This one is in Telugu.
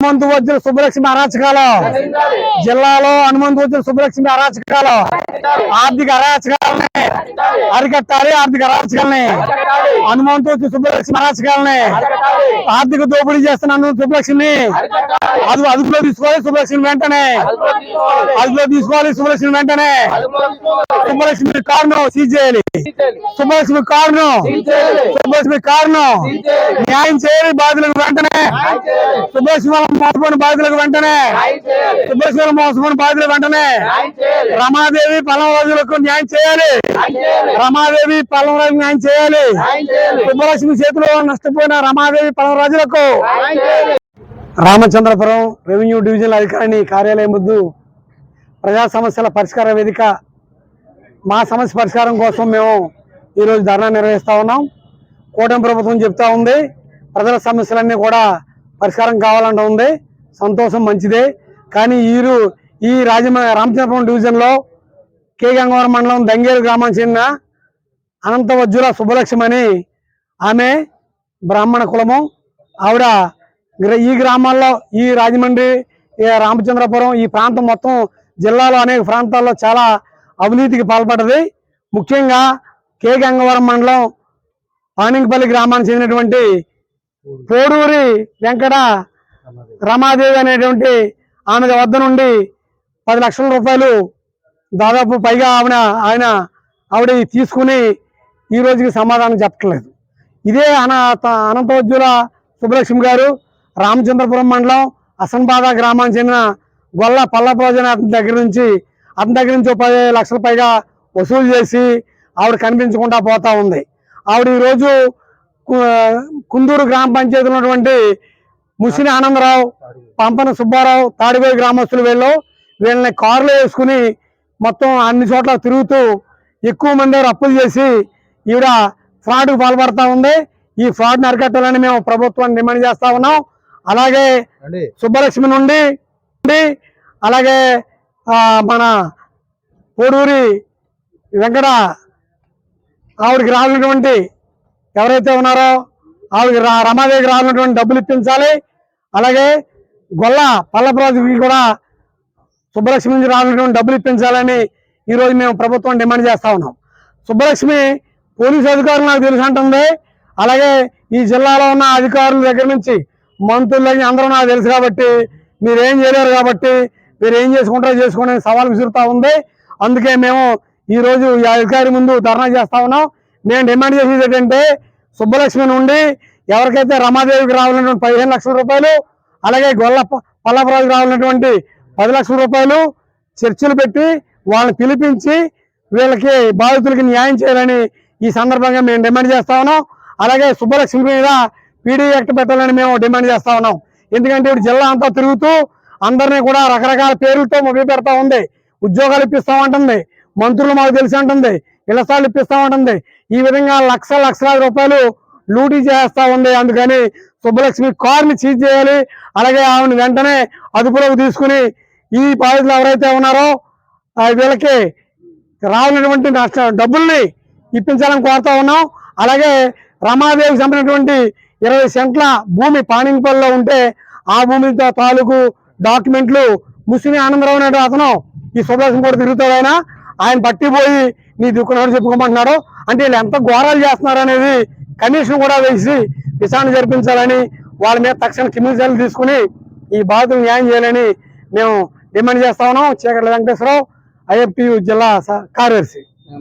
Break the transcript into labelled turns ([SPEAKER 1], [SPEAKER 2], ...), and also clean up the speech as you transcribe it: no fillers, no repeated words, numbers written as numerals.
[SPEAKER 1] హనుమంతువజ్ర సుబ్బలక్ష్మి అరాచకాలు జిల్లాలో హనుమంతువజ్ర సుబ్బలక్ష్మి అరాచకాలు ఆర్థిక అరాచకాలని అరికట్టాలి. ఆర్థిక అరాచకాలని హనుమంతువజ్ర సుబ్బలక్ష్మి అరాచకాలని ఆర్థిక దోపిడీ చేస్తున్న సుబ్బలక్ష్మిని అదుపులో తీసుకోవాలి. సుబ్బలక్ష్మి వెంటనే అదుపులో తీసుకోవాలి. సుబ్బలక్ష్మి వెంటనే సుబ్బలక్ష్మి కారును సీజ్ చేయాలి. సుబ్బలక్ష్మి కారును న్యాయం చేయాలి. బాధితులకు వెంటనే సుబ్బలక్ష్మి మోసపోయిన బాధితులకు వెంటనే రమాదేవి పల్లవరాజులకు న్యాయం చేయాలి. రమాదేవి పల్లవరాజు న్యాయం చేయాలి. సుబ్బలక్ష్మి చేతిలో నష్టపోయిన రమాదేవి పల్లవరాజులకు రామచంద్రపురం రెవెన్యూ డివిజనల్ అధికారిని కార్యాలయం ముందు ప్రజా సమస్యల పరిష్కార వేదిక మా సమస్య పరిష్కారం కోసం మేము ఈరోజు ధర్నా నిర్వహిస్తా ఉన్నాం. కూటమి ప్రభుత్వం చెప్తా ఉంది ప్రజల సమస్యలన్నీ కూడా పరిష్కారం కావాలంటూ ఉంది. సంతోషం, మంచిదే. కానీ ఈ రామచంద్రపురం డివిజన్లో కే గంగవరం మండలం దంగేరు గ్రామానికి చెందిన అనంతవజ్జుల సుబ్బలక్ష్మి అని ఆమె బ్రాహ్మణ కులము. ఆవిడ ఈ గ్రామాల్లో ఈ రాజమండ్రి, రామచంద్రపురం ఈ ప్రాంతం మొత్తం జిల్లాలో అనేక ప్రాంతాల్లో చాలా అవినీతికి పాల్పడ్డది. ముఖ్యంగా కే గంగవరం మండలం పానింగపల్లి గ్రామానికి చెందినటువంటి పోడూరి వెంకట రమాదేవి అనేటువంటి ఆమె వద్ద నుండి 10 లక్షల రూపాయలు దాదాపు పైగా ఆవిడ తీసుకుని ఈ రోజుకి సమాధానం చెప్పట్లేదు. ఇదే అనంతవజ్జుల సుబ్బలక్ష్మి గారు రామచంద్రపురం మండలం అసన్బాద గ్రామానికి చెందిన గొల్ల పల్లప్రోజన అతని దగ్గర నుంచి 10 లక్షల పైగా వసూలు చేసి ఆవిడ కనిపించకుండా పోతా ఉంది. ఆవిడ ఈరోజు కుందూరు గ్రామ పంచాయతీలో ఉన్నటువంటి ముసిని ఆనందరావు, పంపన సుబ్బారావు, తాడిపోయి గ్రామస్తులు వీళ్ళని కారులో వేసుకుని మొత్తం అన్ని చోట్ల తిరుగుతూ ఎక్కువ మంది అప్పులు చేసి ఈవిడ ఫ్రాడ్కు పాల్పడతా ఉంది. ఈ ఫ్రాడ్ని అరికట్టాలని మేము ప్రభుత్వాన్ని డిమాండ్ చేస్తా ఉన్నాం. అలాగే సుబ్బలక్ష్మి నుండి అలాగే మన పోడూరి వెంకట ఆవిడకి రావాల్సినటువంటి ఎవరైతే ఉన్నారో ఆవిడకి రమాదేవికి రావాల్సినటువంటి డబ్బులు ఇప్పించాలి. అలాగే గొల్ల పల్లప్రాజుకి కూడా సుబ్బలక్ష్మి నుంచి రావాల్సినటువంటి డబ్బులు ఇప్పించాలని ఈరోజు మేము ప్రభుత్వం డిమాండ్ చేస్తా ఉన్నాం. సుబ్బలక్ష్మి పోలీసు అధికారులు నాకు తెలుసు అంటుంది. అలాగే ఈ జిల్లాలో ఉన్న అధికారుల దగ్గర నుంచి మంత్రుల దగ్గర అందరూ నాకు తెలుసు కాబట్టి మీరేం చేయలేరు కాబట్టి మీరు ఏం చేసుకుంటారో చేసుకోండి సవాల్ విసురుతా ఉంది. అందుకే మేము ఈరోజు ఈ అధికారి ముందు ధర్నా చేస్తా ఉన్నాం. మేము డిమాండ్ చేసేది ఏంటంటే సుబ్బలక్ష్మి నుండి ఎవరికైతే రమాదేవికి రావాలన్నటువంటి 15 లక్షల రూపాయలు, అలాగే గొల్ల పల్లపరాజుకి రావాలన్నటువంటి 10 లక్షల రూపాయలు చర్చలు పెట్టి వాళ్ళని పిలిపించి వీళ్ళకి బాధితులకి న్యాయం చేయాలని ఈ సందర్భంగా మేము డిమాండ్ చేస్తా ఉన్నాం. అలాగే సుబ్బలక్ష్మి మీద పీడీ యాక్ట్ పెట్టాలని మేము డిమాండ్ చేస్తా ఉన్నాం. ఎందుకంటే ఇప్పుడు జిల్లా అంతా తిరుగుతూ అందరినీ కూడా రకరకాల పేర్లతో మొదలు పెడతా ఉంది. ఉద్యోగాలు ఇప్పిస్తామంటుంది, మంత్రులు మాకు తెలిసి అంటుంది, ఇళ్ల స్థలాలు ఇప్పిస్తామంటుంది. ఈ విధంగా లక్షలాది రూపాయలు లూటీ చేస్తా ఉంది. అందుకని సుబ్బలక్ష్మి కారుని సీజ్ చేయాలి. అలాగే ఆమెను వెంటనే అదుపులోకి తీసుకుని ఈ బాధితులు ఎవరైతే ఉన్నారో వీళ్ళకి రావాలన్నటువంటి డబ్బుల్ని ఇప్పించాలని కోరుతా ఉన్నాం. అలాగే రమాదేవికి సంబంధించినటువంటి 20 సెంట్ల భూమి పానింగపల్లిలో ఉంటే ఆ భూమితో తాలూకు డాక్యుమెంట్లు ముసిని ఆనందరావు అనే అతను ఈ సుబ్బలక్ష్మి కూడా తిరుగుతాడు. ఆయన పట్టిపోయి నీ దుక్కున్నాడు చెప్పుకోమంటున్నాడు. అంటే వీళ్ళు ఎంత ఘోరాలు చేస్తున్నారు అనేది కమిషన్ కూడా వేసి విచారణ జరిపించాలని వాళ్ళ మీద తక్షణ క్రిమినల్ చర్యలు తీసుకుని ఈ బాధితులు న్యాయం చేయాలని మేము డిమాండ్ చేస్తా ఉన్నాం. చీకట్ల వెంకటేశ్వరరావు, IFTU జిల్లా కార్యదర్శి.